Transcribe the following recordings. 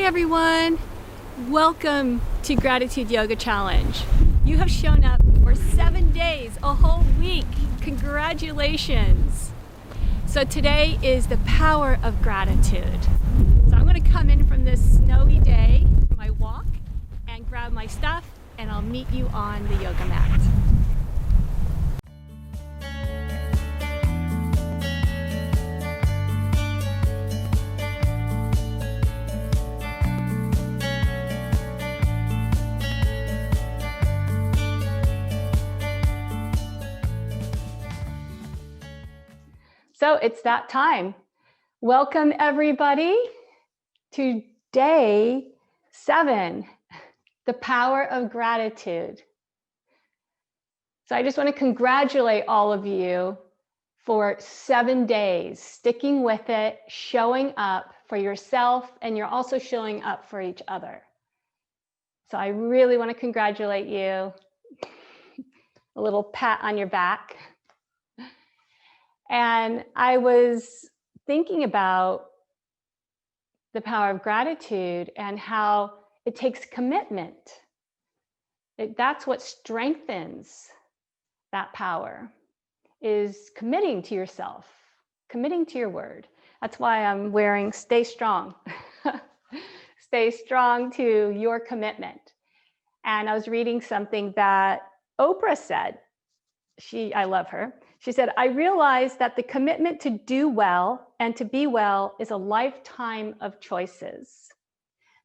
everyone. Welcome to Gratitude Yoga Challenge. You have shown up for 7 days, a whole week. Congratulations. So today is the power of gratitude. So I'm going to come in from this snowy day for my walk and grab my stuff, and I'll meet you on the yoga mat. So it's that time. Welcome everybody to day 7, the power of gratitude. So I just want to congratulate all of you for 7 days, sticking with it, showing up for yourself, and you're also showing up for each other. So I really want to congratulate you. A little pat on your back. And I was thinking about the power of gratitude and how it takes commitment. That's what strengthens that power, is committing to yourself, committing to your word. That's why I'm wearing Stay Strong. Stay strong to your commitment. And I was reading something that Oprah said. I love her. She said, I realize that the commitment to do well and to be well is a lifetime of choices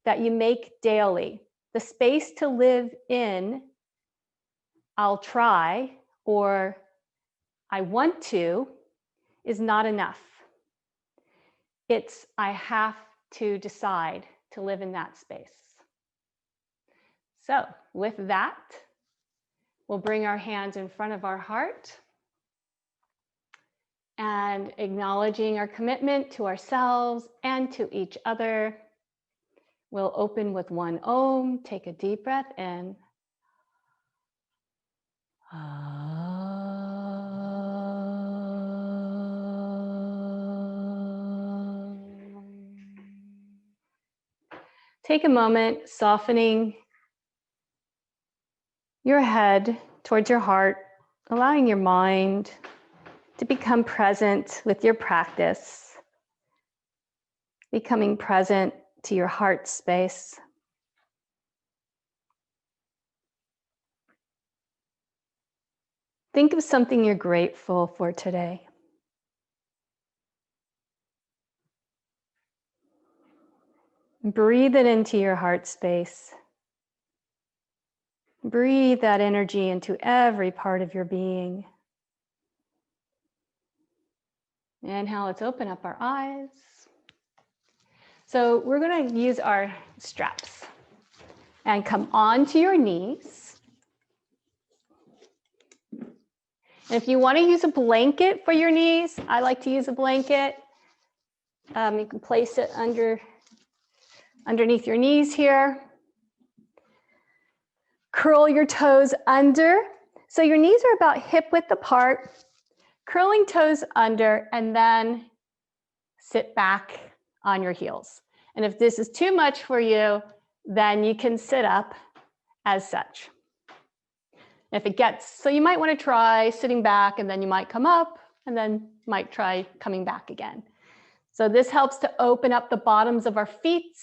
that you make daily. The space to live in, I'll try, or I want to, is not enough. It's I have to decide to live in that space. So with that, we'll bring our hands in front of our heart and acknowledging our commitment to ourselves and to each other. We'll open with one Om. Take a deep breath in. Take a moment, softening your head towards your heart, allowing your mind to become present with your practice, becoming present to your heart space. Think of something you're grateful for today. Breathe it into your heart space. Breathe that energy into every part of your being. Inhale, let's open up our eyes. So we're going to use our straps and come onto your knees. And if you want to use a blanket for your knees, I like to use a blanket. You can place it underneath your knees here. Curl your toes under. So your knees are about hip width apart. Curling toes under, and then sit back on your heels. And if this is too much for you, then you can sit up as such. So you might want to try sitting back, and then you might come up, and then might try coming back again. So this helps to open up the bottoms of our feet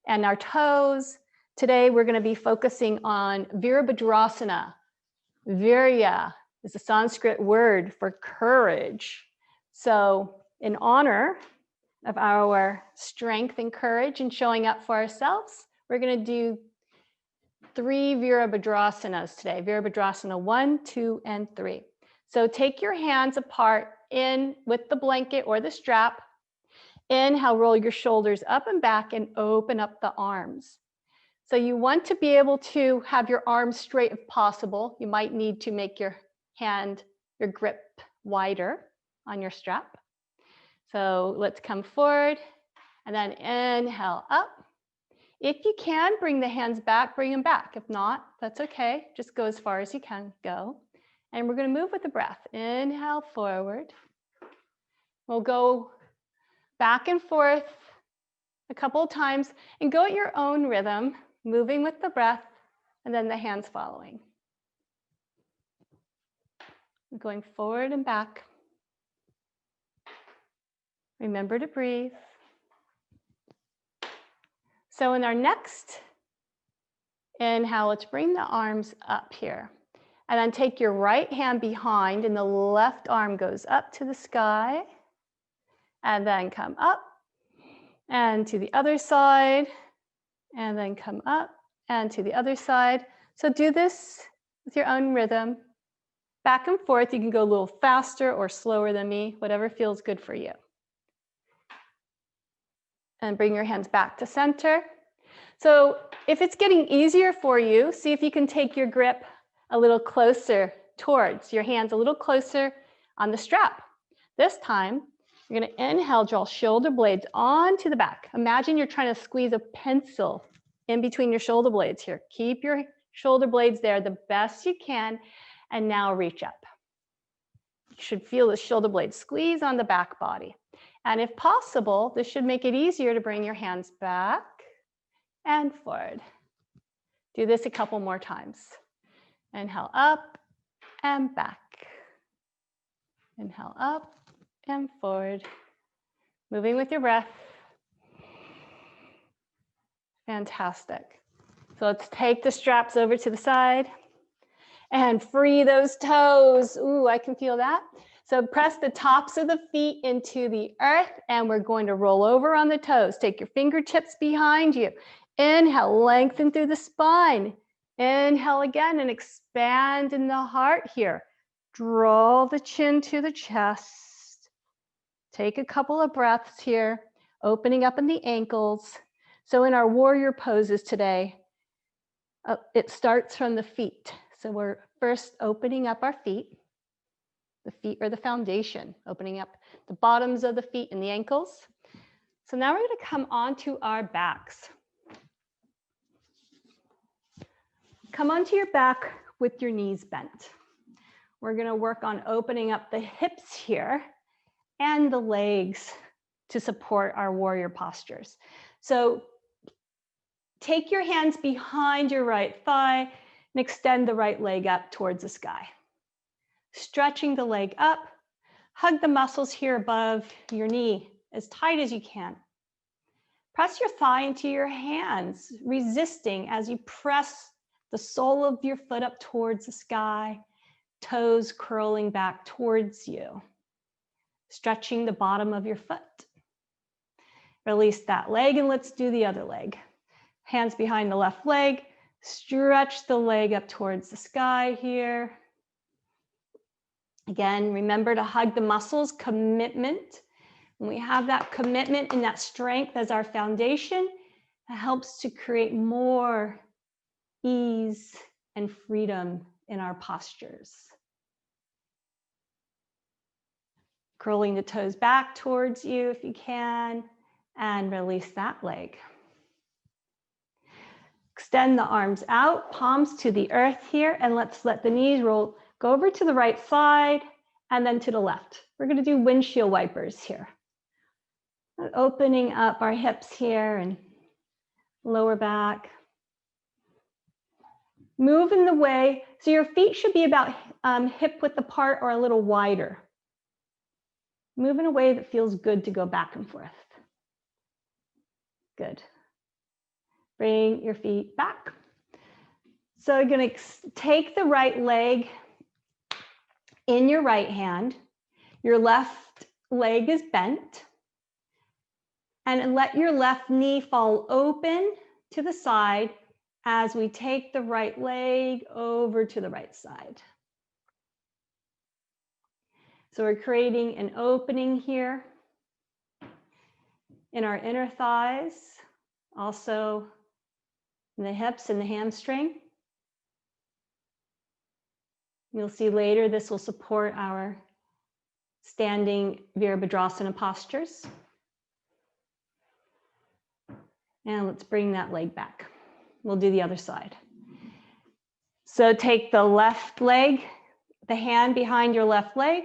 and our toes. Today, we're going to be focusing on Virabhadrasana. Virya is a Sanskrit word for courage. So in honor of our strength and courage and showing up for ourselves, we're going to do 3 Virabhadrasanas today. Virabhadrasana 1, 2, and 3. So take your hands apart in with the blanket or the strap. Inhale, roll your shoulders up and back and open up the arms. So you want to be able to have your arms straight if possible. You might need to make your grip wider on your strap. So let's come forward and then inhale up. If you can, bring the hands back, bring them back. If not, that's okay. Just go as far as you can go. And we're going to move with the breath. Inhale forward. We'll go back and forth a couple of times, and go at your own rhythm, moving with the breath, and then the hands following. Going forward and back. Remember to breathe. So in our next inhale, let's bring the arms up here. And then take your right hand behind, and the left arm goes up to the sky. And then come up and to the other side. And then come up and to the other side. So do this with your own rhythm. Back and forth. You can go a little faster or slower than me, whatever feels good for you. And bring your hands back to center. So if it's getting easier for you, see if you can take your grip a little closer towards your hands, a little closer on the strap. This time, you're going to inhale, draw shoulder blades onto the back. Imagine you're trying to squeeze a pencil in between your shoulder blades here. Keep your shoulder blades there the best you can, and now reach up. You should feel the shoulder blades squeeze on the back body. And if possible, this should make it easier to bring your hands back and forward. Do this a couple more times. Inhale up and back. Inhale up and forward. Moving with your breath. Fantastic. So let's take the straps over to the side and free those toes. Ooh, I can feel that. So press the tops of the feet into the earth, and we're going to roll over on the toes. Take your fingertips behind you. Inhale, lengthen through the spine. Inhale again and expand in the heart here. Draw the chin to the chest. Take a couple of breaths here, opening up in the ankles. So in our warrior poses today, it starts from the feet. So we're first opening up our feet. The feet are the foundation, opening up the bottoms of the feet and the ankles. So now we're going to come onto our backs. Come onto your back with your knees bent. We're going to work on opening up the hips here and the legs to support our warrior postures. So take your hands behind your right thigh and extend the right leg up towards the sky. Stretching the leg up, hug the muscles here above your knee as tight as you can. Press your thigh into your hands, resisting as you press the sole of your foot up towards the sky, toes curling back towards you, stretching the bottom of your foot. Release that leg and let's do the other leg. Hands behind the left leg, stretch the leg up towards the sky here. Again, remember to hug the muscles, commitment. When we have that commitment and that strength as our foundation, it helps to create more ease and freedom in our postures. Curling the toes back towards you if you can, and release that leg. Extend the arms out, palms to the earth here, and let's let the knees roll. Go over to the right side and then to the left. We're going to do windshield wipers here. Opening up our hips here and lower back. Move in the way, so your feet should be about hip width apart or a little wider. Move in a way that feels good to go back and forth. Good. Bring your feet back. So you're going to take the right leg in your right hand. Your left leg is bent. And let your left knee fall open to the side as we take the right leg over to the right side. So we're creating an opening here in our inner thighs, also in the hips and the hamstring. You'll see later this will support our standing Virabhadrasana postures. And let's bring that leg back. We'll do the other side. So take the left leg, the hand behind your left leg,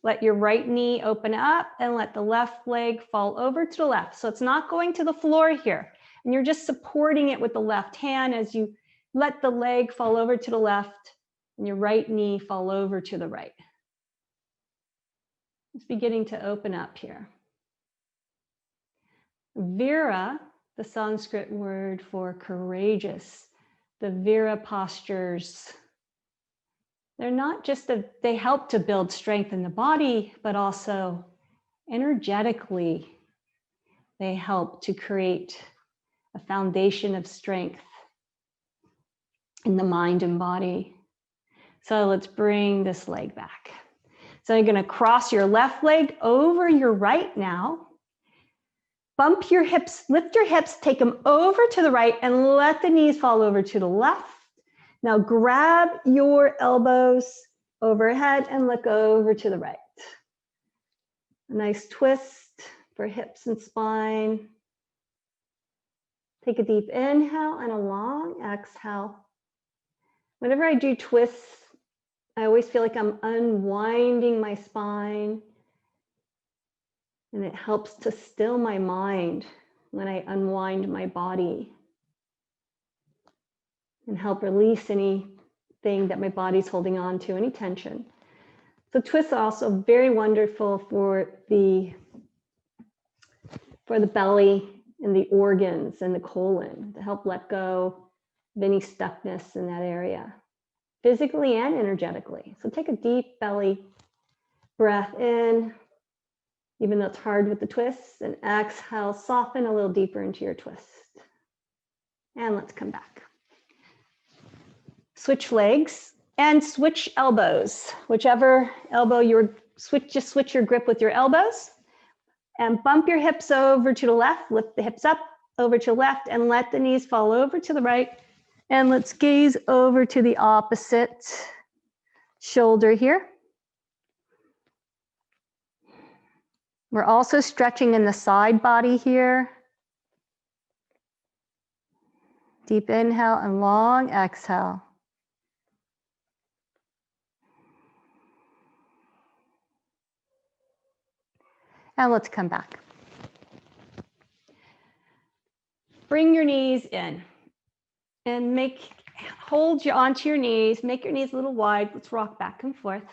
Let your right knee open up and let the left leg fall over to the left. So it's not going to the floor here. And you're just supporting it with the left hand as you let the leg fall over to the left and your right knee fall over to the right. It's beginning to open up here. Vira, the Sanskrit word for courageous, the Vira postures, they're not just they help to build strength in the body, but also energetically, they help to create a foundation of strength in the mind and body. So let's bring this leg back. So you're going to cross your left leg over your right now. Bump your hips, lift your hips, take them over to the right and let the knees fall over to the left. Now grab your elbows overhead and look over to the right. A nice twist for hips and spine. Take a deep inhale and a long exhale. Whenever I do twists, I always feel like I'm unwinding my spine. And it helps to still my mind when I unwind my body and help release anything that my body's holding on to, any tension. So twists are also very wonderful for the belly and the organs and the colon to help let go of any stuckness in that area, physically and energetically. So take a deep belly breath in, even though it's hard with the twists, and exhale, soften a little deeper into your twist. And let's come back. Switch legs and switch elbows. Whichever elbow just switch your grip with your elbows and bump your hips over to the left, lift the hips up over to the left and let the knees fall over to the right. And let's gaze over to the opposite shoulder here. We're also stretching in the side body here. Deep inhale and long exhale. And let's come back. Bring your knees in and hold you onto your knees. Make your knees a little wide. Let's rock back and forth.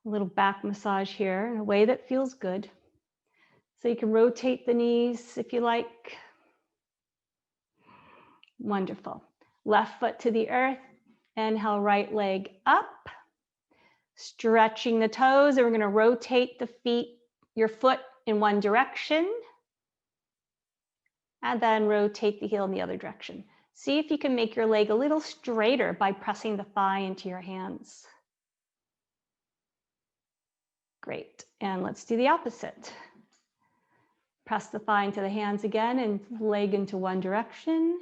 A little back massage here in a way that feels good. So you can rotate the knees if you like. Wonderful. Left foot to the earth. Inhale, right leg up. Stretching the toes, and we're going to rotate your foot in one direction. And then rotate the heel in the other direction. See if you can make your leg a little straighter by pressing the thigh into your hands. Great, and let's do the opposite. Press the thigh into the hands again and leg into one direction.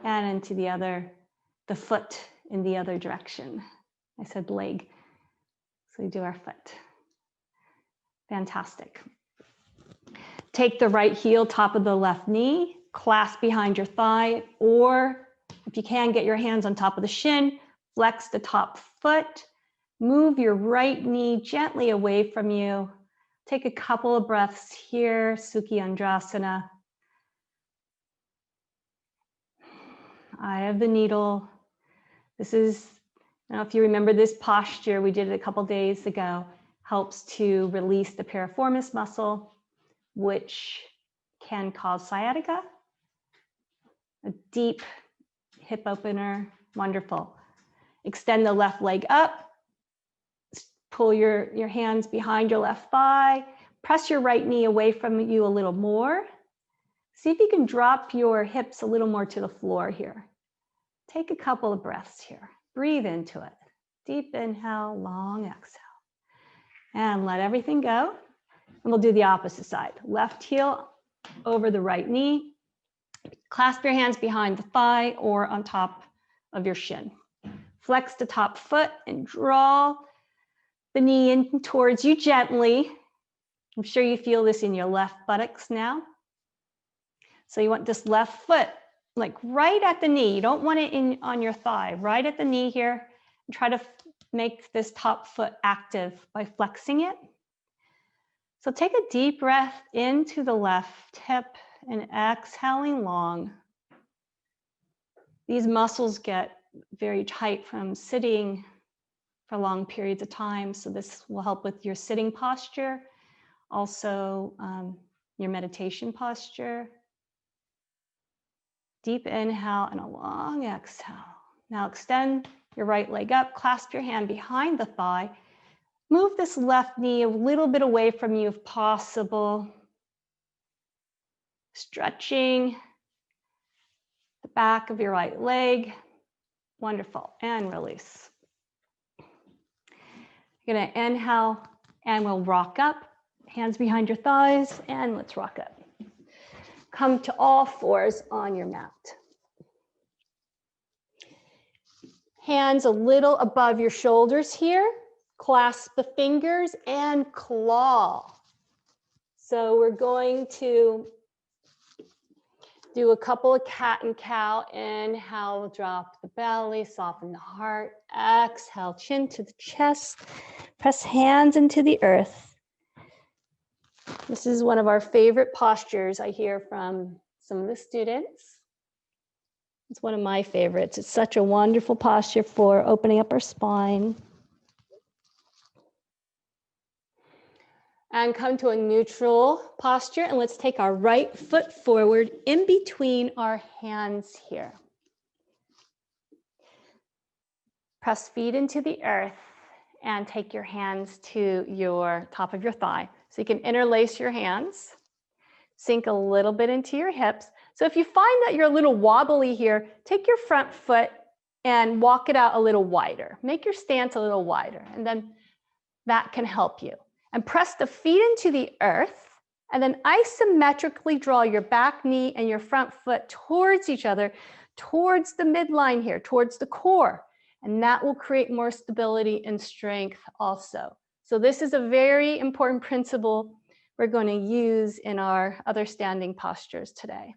And into the foot in the other direction. I said leg, so we do our foot. Fantastic. Take the right heel, top of the left knee, clasp behind your thigh, or if you can, get your hands on top of the shin, flex the top foot, move your right knee gently away from you. Take a couple of breaths here, Sukhi Andrasana. Eye of the needle. This is, I don't know if you remember this posture, we did it a couple days ago, helps to release the piriformis muscle, which can cause sciatica. A deep hip opener, wonderful. Extend the left leg up, pull your hands behind your left thigh, press your right knee away from you a little more. See if you can drop your hips a little more to the floor here. Take a couple of breaths here. Breathe into it. Deep inhale, long exhale. And let everything go. And we'll do the opposite side. Left heel over the right knee. Clasp your hands behind the thigh or on top of your shin. Flex the top foot and draw the knee in towards you gently. I'm sure you feel this in your left buttocks now. So you want this left foot like right at the knee. You don't want it on your thigh, right at the knee here. And try to make this top foot active by flexing it. So take a deep breath into the left hip and exhaling long. These muscles get very tight from sitting for long periods of time. So this will help with your sitting posture, also your meditation posture. Deep inhale and a long exhale. Now extend your right leg up, clasp your hand behind the thigh. Move this left knee a little bit away from you if possible. Stretching the back of your right leg. Wonderful. And release. You're going to inhale and we'll rock up. Hands behind your thighs and let's rock up. Come to all fours on your mat. Hands a little above your shoulders here. Clasp the fingers and claw. So we're going to do a couple of cat and cow. Inhale, drop the belly, soften the heart. Exhale, chin to the chest. Press hands into the earth. This is one of our favorite postures I hear from some of the students. It's one of my favorites. It's such a wonderful posture for opening up our spine. And come to a neutral posture, and let's take our right foot forward in between our hands here. Press feet into the earth and take your hands to your top of your thigh. So you can interlace your hands, sink a little bit into your hips. So if you find that you're a little wobbly here, take your front foot and walk it out a little wider. Make your stance a little wider, and then that can help you. And press the feet into the earth, and then isometrically draw your back knee and your front foot towards each other, towards the midline here, towards the core. And that will create more stability and strength also. So this is a very important principle we're going to use in our other standing postures today.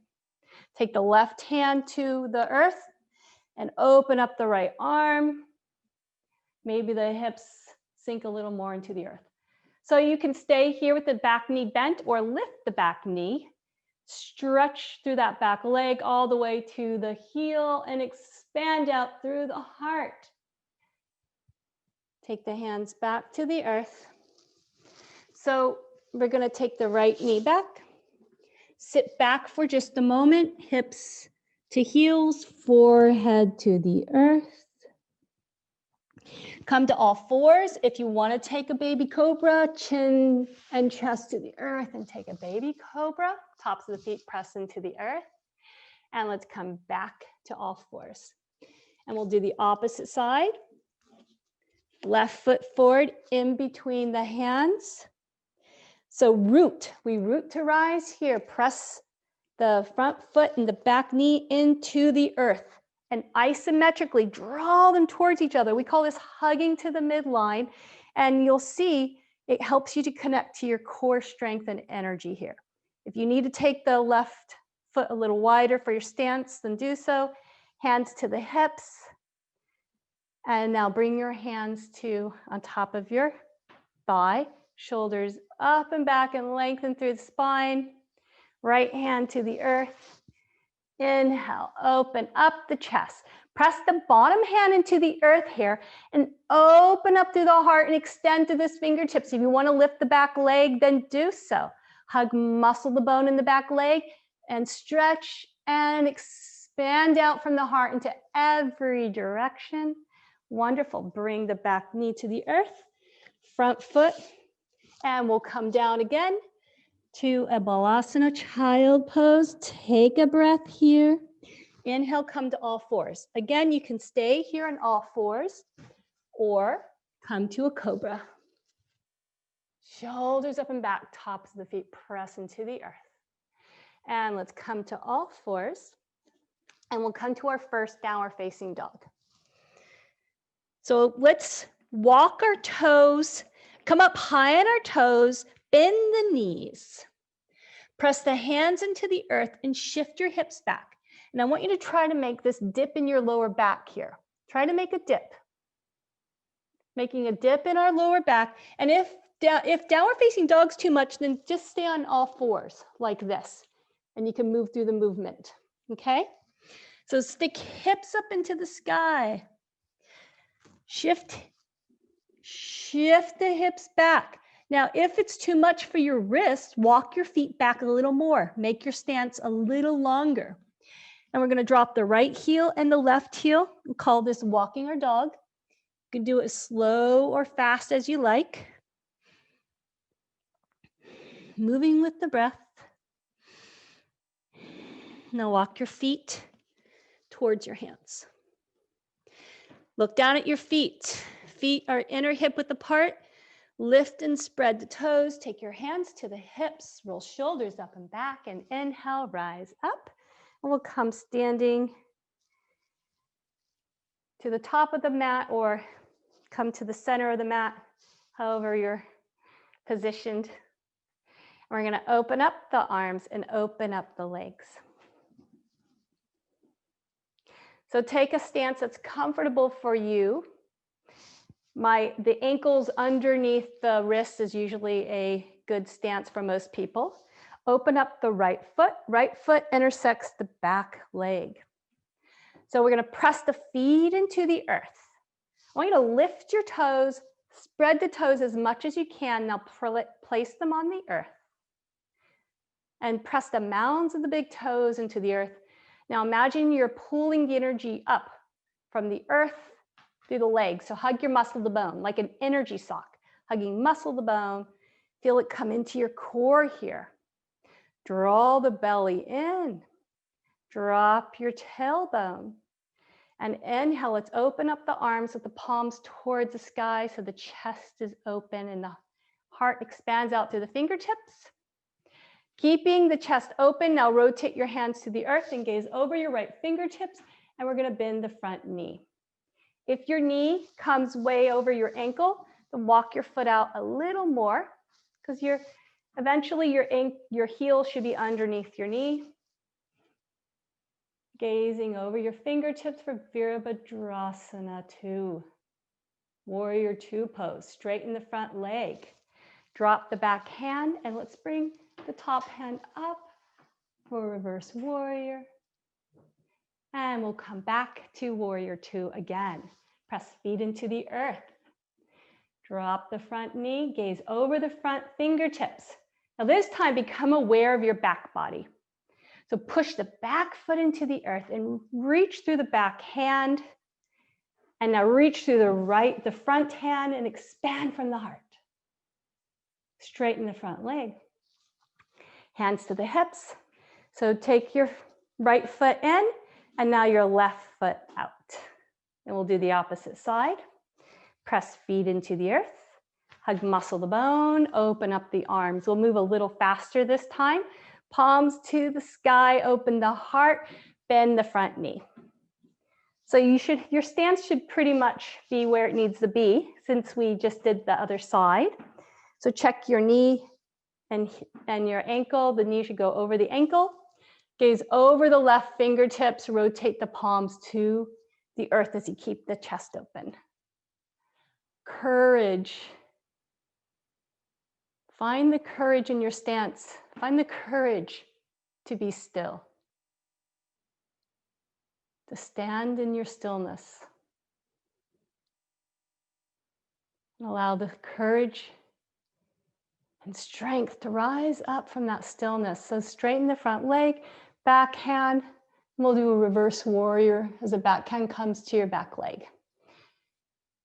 Take the left hand to the earth and open up the right arm. Maybe the hips sink a little more into the earth. So you can stay here with the back knee bent or lift the back knee. Stretch through that back leg all the way to the heel and expand out through the heart. Take the hands back to the earth. So we're going to take the right knee back. Sit back for just a moment, hips to heels, forehead to the earth. Come to all fours. If you want to take a baby cobra, chin and chest to the earth and take a baby cobra. Tops of the feet press into the earth. And let's come back to all fours. And we'll do the opposite side. Left foot forward in between the hands. So root, we root to rise here. Press the front foot and the back knee into the earth and isometrically draw them towards each other. We call this hugging to the midline. And you'll see it helps you to connect to your core strength and energy here. If you need to take the left foot a little wider for your stance, then do so. Hands to the hips. And now bring your hands to on top of your thigh. Shoulders up and back and lengthen through the spine. Right hand to the earth. Inhale, open up the chest. Press the bottom hand into the earth here and open up through the heart and extend to the fingertips. If you want to lift the back leg, then do so. Hug, muscle the bone in the back leg and stretch and expand out from the heart into every direction. Wonderful. Bring the back knee to the earth, front foot, and we'll come down again to a Balasana child pose. Take a breath here. Inhale, come to all fours. Again, you can stay here on all fours or come to a cobra. Shoulders up and back, tops of the feet press into the earth. And let's come to all fours. And we'll come to our first downward facing dog. So let's walk our toes, come up high on our toes, bend the knees. Press the hands into the earth and shift your hips back. And I want you to try to make this dip in your lower back here. Try to make a dip. Making a dip in our lower back. And if downward facing dog's too much, then just stay on all fours like this. And you can move through the movement, okay? So stick hips up into the sky. Shift the hips back. Now, if it's too much for your wrists, walk your feet back a little more. Make your stance a little longer. And we're going to drop the right heel and the left heel. We call this walking our dog. You can do it as slow or fast as you like. Moving with the breath. Now walk your feet towards your hands. Look down at your feet. Feet are inner hip width apart. Lift and spread the toes. Take your hands to the hips. Roll shoulders up and back. And inhale, rise up. And we'll come standing to the top of the mat or come to the center of the mat, however you're positioned. And we're going to open up the arms and open up the legs. So take a stance that's comfortable for you. The ankles underneath the wrist is usually a good stance for most people. Open up the right foot intersects the back leg. So we're going to press the feet into the earth. I want you to lift your toes, spread the toes as much as you can. Now place them on the earth. And press the mounds of the big toes into the earth. Now imagine you're pulling the energy up from the earth through the legs. So hug your muscle to bone, like an energy sock. Hugging muscle to bone. Feel it come into your core here. Draw the belly in. Drop your tailbone. And inhale, let's open up the arms with the palms towards the sky so the chest is open and the heart expands out through the fingertips. Keeping the chest open, now rotate your hands to the earth and gaze over your right fingertips, and we're going to bend the front knee. If your knee comes way over your ankle, then walk your foot out a little more, because eventually your heel should be underneath your knee. Gazing over your fingertips for Virabhadrasana 2. Warrior 2 pose. Straighten the front leg. Drop the back hand, and let's bring the top hand up for reverse warrior. And we'll come back to warrior 2 again. Press feet into the earth. Drop the front knee, gaze over the front fingertips. Now this time, become aware of your back body. So push the back foot into the earth and reach through the back hand. And now reach through the front hand and expand from the heart. Straighten the front leg. Hands to the hips. So take your right foot in and now your left foot out. And we'll do the opposite side. Press feet into the earth. Hug muscle to bone. Open up the arms. We'll move a little faster this time. Palms to the sky. Open the heart. Bend the front knee. So your stance should pretty much be where it needs to be since we just did the other side. So check your knee and your ankle. The knee should go over the ankle. Gaze over the left fingertips. Rotate the palms to the earth as you keep the chest open. Courage. Find the courage in your stance. Find the courage to be still. To stand in your stillness. And allow the courage and strength to rise up from that stillness. So straighten the front leg, back hand. And we'll do a reverse warrior as the back hand comes to your back leg.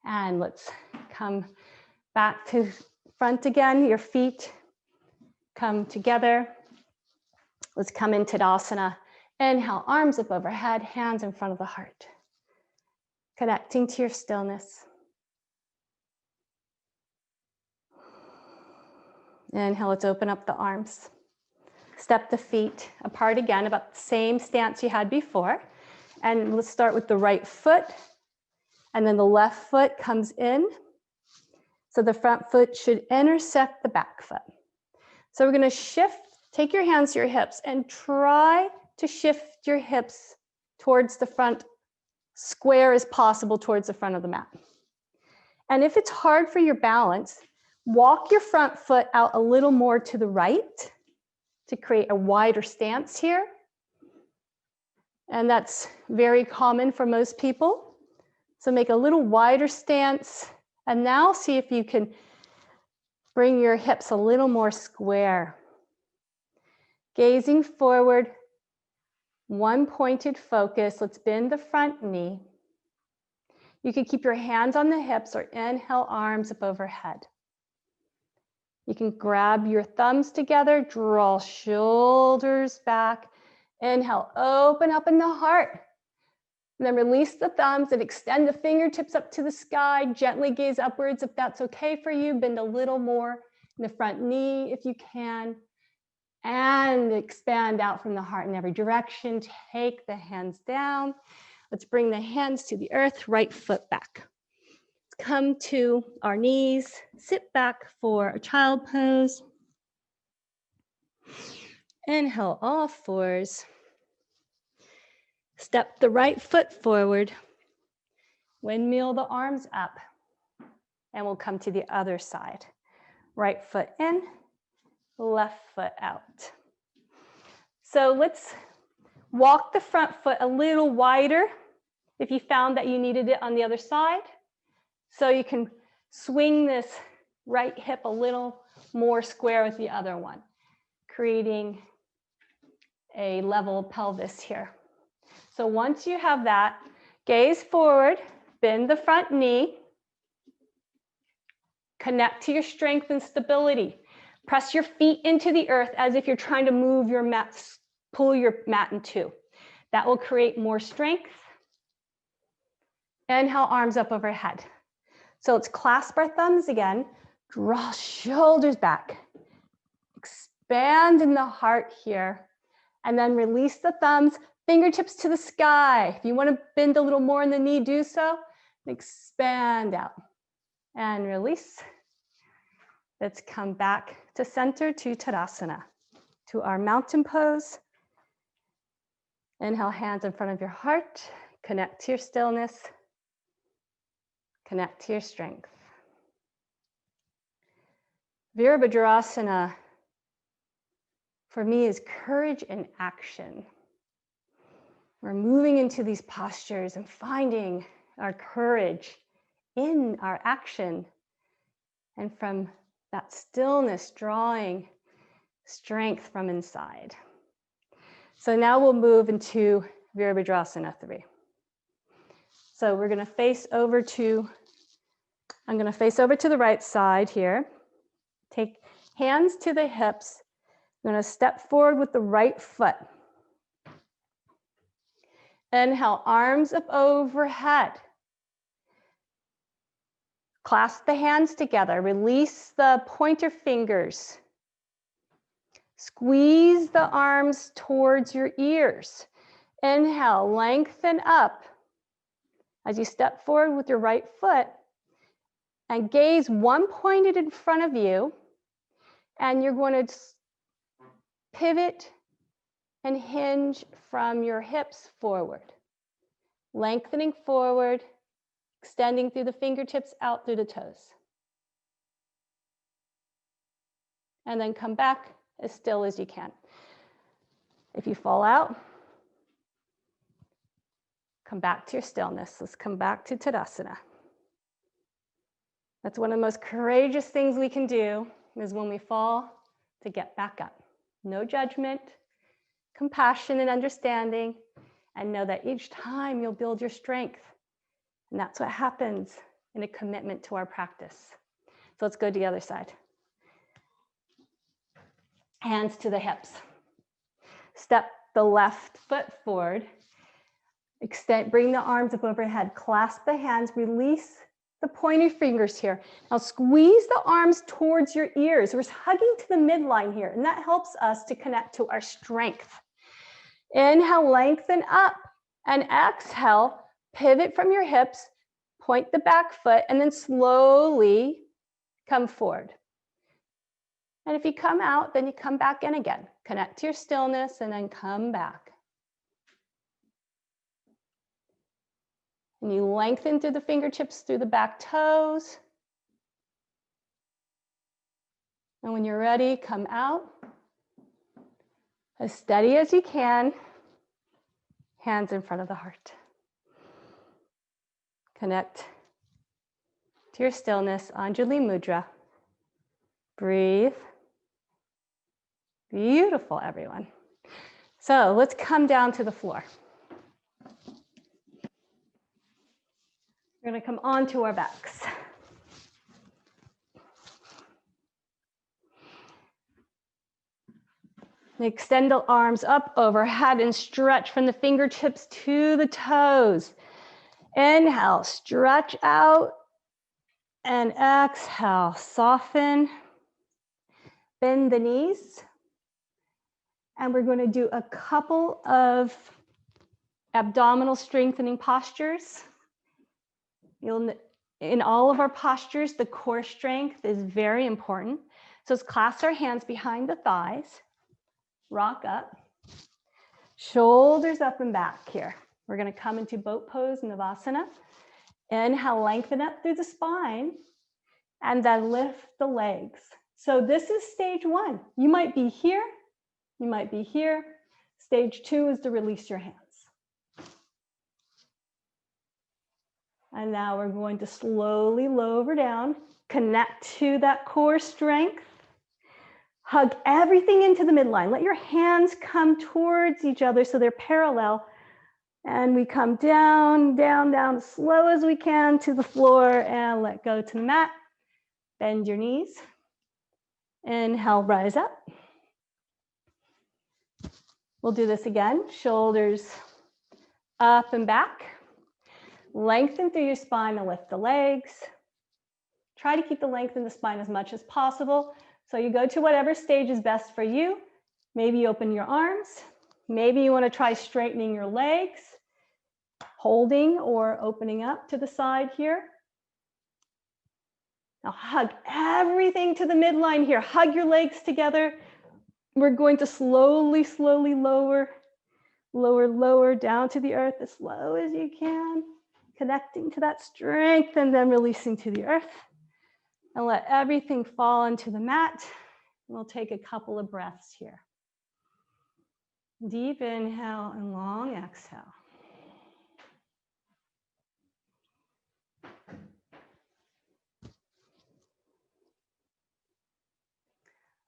And let's come back to front again. Your feet come together. Let's come into Tadasana. Inhale, arms up overhead, hands in front of the heart. Connecting to your stillness. Inhale, let's open up the arms. Step the feet apart again, about the same stance you had before. And let's start with the right foot. And then the left foot comes in. So the front foot should intersect the back foot. So we're going to shift, take your hands to your hips and try to shift your hips towards the front, square as possible towards the front of the mat. And if it's hard for your balance, walk your front foot out a little more to the right to create a wider stance here. And that's very common for most people. So make a little wider stance. And now see if you can bring your hips a little more square. Gazing forward, one pointed focus. Let's bend the front knee. You can keep your hands on the hips or inhale, arms up overhead. You can grab your thumbs together, draw shoulders back. Inhale, open up in the heart. And then release the thumbs and extend the fingertips up to the sky. Gently gaze upwards if that's okay for you. Bend a little more in the front knee if you can. And expand out from the heart in every direction. Take the hands down. Let's bring the hands to the earth, right foot back. Let's come to our knees, sit back for a child pose. Inhale, all fours. Step the right foot forward. Windmill the arms up. And we'll come to the other side. Right foot in, left foot out. So let's walk the front foot a little wider if you found that you needed it on the other side. So you can swing this right hip a little more square with the other one, creating a level pelvis here. So once you have that, gaze forward, bend the front knee, connect to your strength and stability. Press your feet into the earth as if you're trying to move your mat, pull your mat in two. That will create more strength. Inhale, arms up overhead. So let's clasp our thumbs again, draw shoulders back, expand in the heart here, and then release the thumbs, fingertips to the sky. If you want to bend a little more in the knee, do so. Expand out and release. Let's come back to center, to Tadasana, to our mountain pose. Inhale, hands in front of your heart. Connect to your stillness. Connect to your strength. Virabhadrasana, for me, is courage in action. We're moving into these postures and finding our courage in our action. And from that stillness, drawing strength from inside. So now we'll move into Virabhadrasana 3. So we're going to face over to, I'm going to face over to the right side here. Take hands to the hips. I'm going to step forward with the right foot. Inhale, arms up overhead. Clasp the hands together. Release the pointer fingers. Squeeze the arms towards your ears. Inhale, lengthen up as you step forward with your right foot and gaze one pointed in front of you. And you're going to pivot and hinge from your hips forward. Lengthening forward, extending through the fingertips out through the toes. And then come back as still as you can. If you fall out, come back to your stillness. Let's come back to Tadasana. That's one of the most courageous things we can do, is when we fall, to get back up. No judgment, compassion and understanding, and know that each time you'll build your strength. And that's what happens in a commitment to our practice. So let's go to the other side. Hands to the hips. Step the left foot forward. Extend, bring the arms up overhead. Clasp the hands, release the pointer fingers here. Now squeeze the arms towards your ears. We're hugging to the midline here, and that helps us to connect to our strength. Inhale, lengthen up, and exhale, pivot from your hips, point the back foot, and then slowly come forward. And if you come out, then you come back in again. Connect to your stillness and then come back. And you lengthen through the fingertips, through the back toes. And when you're ready, come out. As steady as you can. Hands in front of the heart. Connect to your stillness, Anjali Mudra. Breathe. Beautiful, everyone. So let's come down to the floor. We're going to come onto our backs. Extend the arms up overhead and stretch from the fingertips to the toes. Inhale, stretch out, and exhale, soften. Bend the knees. And we're going to do a couple of abdominal strengthening postures. In all of our postures, the core strength is very important. So let's clasp our hands behind the thighs. Rock up, shoulders up and back here. We're going to come into boat pose, Navasana. Inhale, lengthen up through the spine, and then lift the legs. So this is stage one. You might be here, you might be here. Stage two is to release your hands. And now we're going to slowly lower down, connect to that core strength. Hug everything into the midline. Let your hands come towards each other so they're parallel. And we come down, down, down, as slow as we can to the floor and let go to the mat. Bend your knees. Inhale, rise up. We'll do this again. Shoulders up and back. Lengthen through your spine and lift the legs. Try to keep the length in the spine as much as possible. So you go to whatever stage is best for you. Maybe you open your arms. Maybe you want to try straightening your legs, holding or opening up to the side here. Now hug everything to the midline here. Hug your legs together. We're going to slowly, slowly lower, lower, lower down to the earth as slow as you can, connecting to that strength and then releasing to the earth. And let everything fall into the mat. We'll take a couple of breaths here. Deep inhale and long exhale.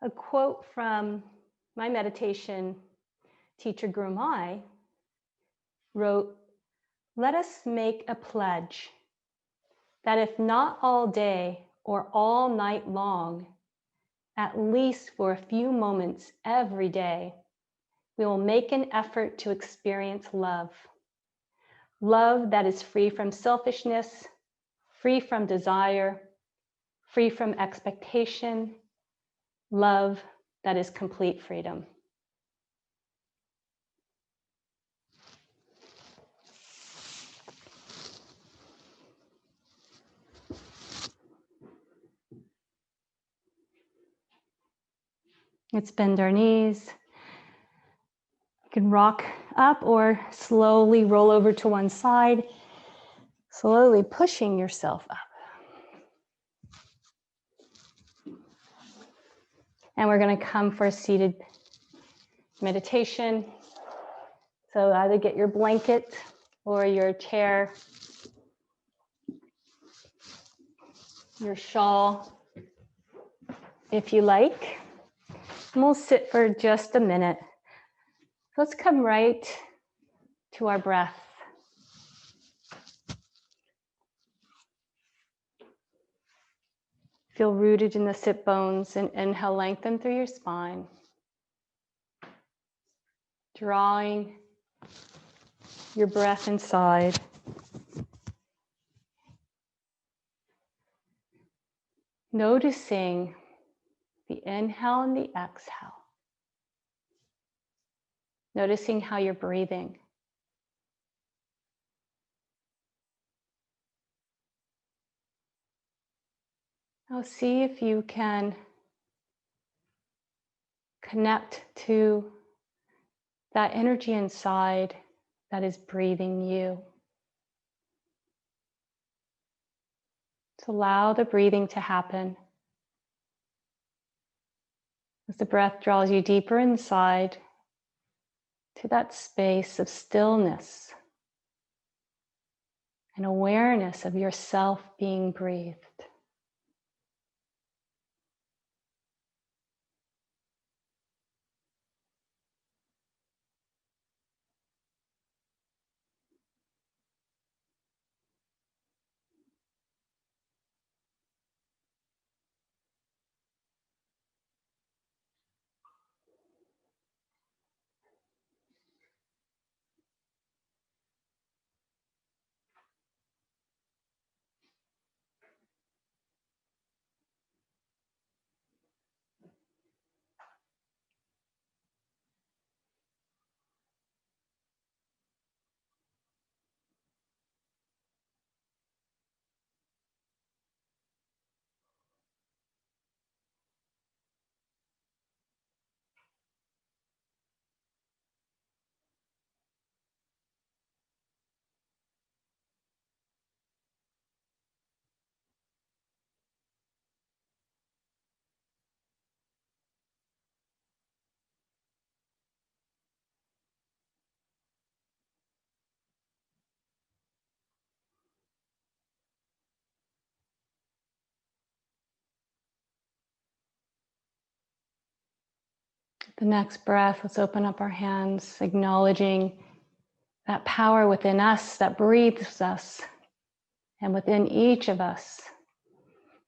A quote from my meditation teacher, Guru Mai, wrote, "Let us make a pledge that if not all day or all night long, at least for a few moments every day, we will make an effort to experience love. Love that is free from selfishness, free from desire, free from expectation, love that is complete freedom." Let's bend our knees. You can rock up or slowly roll over to one side, slowly pushing yourself up. And we're going to come for a seated meditation. So either get your blanket or your chair, your shawl, if you like. And we'll sit for just a minute. Let's come right to our breath. Feel rooted in the sit bones and inhale, lengthen through your spine. Drawing your breath inside. Noticing the inhale and the exhale. Noticing how you're breathing. Now see if you can connect to that energy inside that is breathing you. So allow the breathing to happen. As the breath draws you deeper inside to that space of stillness and awareness of yourself being breathed. The next breath, let's open up our hands, acknowledging that power within us that breathes us. And within each of us,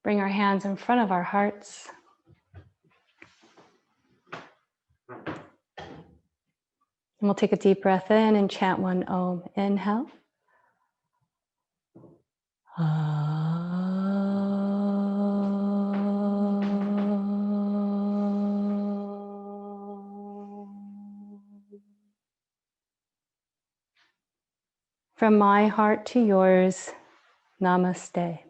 bring our hands in front of our hearts. And we'll take a deep breath in and chant one Om. Inhale. From my heart to yours, namaste.